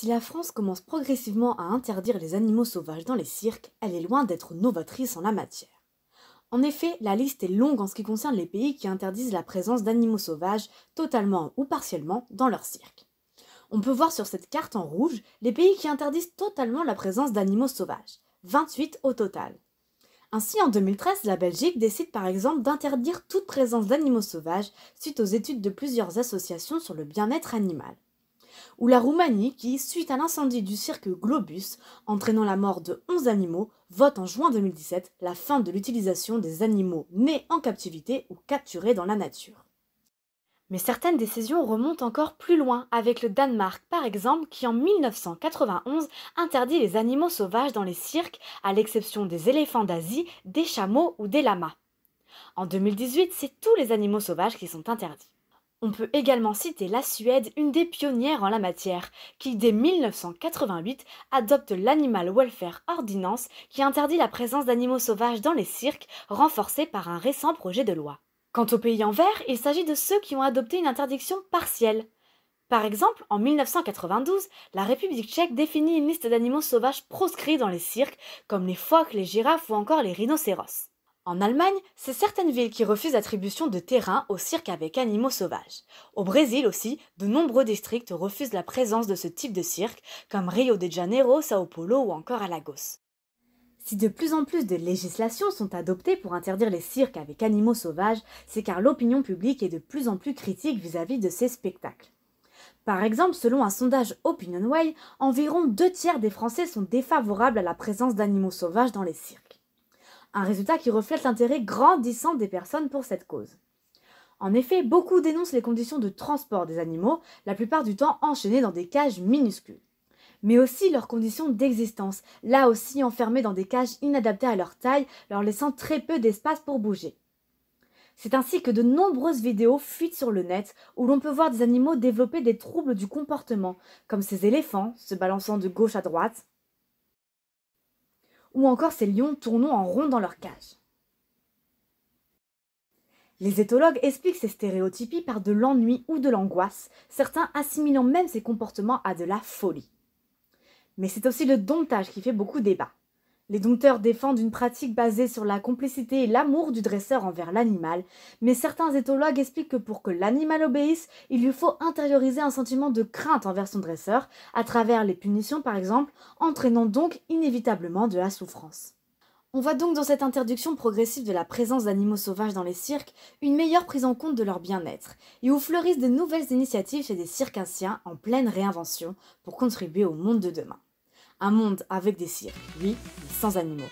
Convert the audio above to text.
Si la France commence progressivement à interdire les animaux sauvages dans les cirques, elle est loin d'être novatrice en la matière. En effet, la liste est longue en ce qui concerne les pays qui interdisent la présence d'animaux sauvages, totalement ou partiellement, dans leurs cirques. On peut voir sur cette carte en rouge les pays qui interdisent totalement la présence d'animaux sauvages, 28 au total. Ainsi, en 2013, la Belgique décide par exemple d'interdire toute présence d'animaux sauvages suite aux études de plusieurs associations sur le bien-être animal. Ou la Roumanie qui, suite à l'incendie du cirque Globus, entraînant la mort de 11 animaux, vote en juin 2017 la fin de l'utilisation des animaux nés en captivité ou capturés dans la nature. Mais certaines décisions remontent encore plus loin, avec le Danemark par exemple qui en 1991 interdit les animaux sauvages dans les cirques, à l'exception des éléphants d'Asie, des chameaux ou des lamas. En 2018, c'est tous les animaux sauvages qui sont interdits. On peut également citer la Suède, une des pionnières en la matière, qui dès 1988 adopte l'Animal Welfare Ordinance qui interdit la présence d'animaux sauvages dans les cirques, renforcée par un récent projet de loi. Quant aux pays en vert, il s'agit de ceux qui ont adopté une interdiction partielle. Par exemple, en 1992, la République tchèque définit une liste d'animaux sauvages proscrits dans les cirques, comme les phoques, les girafes ou encore les rhinocéros. En Allemagne, c'est certaines villes qui refusent l'attribution de terrain aux cirques avec animaux sauvages. Au Brésil aussi, de nombreux districts refusent la présence de ce type de cirque, comme Rio de Janeiro, Sao Paulo ou encore Alagoas. Si de plus en plus de législations sont adoptées pour interdire les cirques avec animaux sauvages, c'est car l'opinion publique est de plus en plus critique vis-à-vis de ces spectacles. Par exemple, selon un sondage OpinionWay, environ 2/3 des Français sont défavorables à la présence d'animaux sauvages dans les cirques. Un résultat qui reflète l'intérêt grandissant des personnes pour cette cause. En effet, beaucoup dénoncent les conditions de transport des animaux, la plupart du temps enchaînés dans des cages minuscules. Mais aussi leurs conditions d'existence, là aussi enfermés dans des cages inadaptées à leur taille, leur laissant très peu d'espace pour bouger. C'est ainsi que de nombreuses vidéos fuitent sur le net où l'on peut voir des animaux développer des troubles du comportement, comme ces éléphants se balançant de gauche à droite, ou encore ces lions tournant en rond dans leur cage. Les éthologues expliquent ces stéréotypies par de l'ennui ou de l'angoisse, certains assimilant même ces comportements à de la folie. Mais c'est aussi le domptage qui fait beaucoup débat. Les dompteurs défendent une pratique basée sur la complicité et l'amour du dresseur envers l'animal, mais certains éthologues expliquent que pour que l'animal obéisse, il lui faut intérioriser un sentiment de crainte envers son dresseur, à travers les punitions par exemple, entraînant donc inévitablement de la souffrance. On voit donc dans cette interdiction progressive de la présence d'animaux sauvages dans les cirques une meilleure prise en compte de leur bien-être, et où fleurissent de nouvelles initiatives chez des circassiens en pleine réinvention pour contribuer au monde de demain. Un monde avec des cirques, oui, mais sans animaux.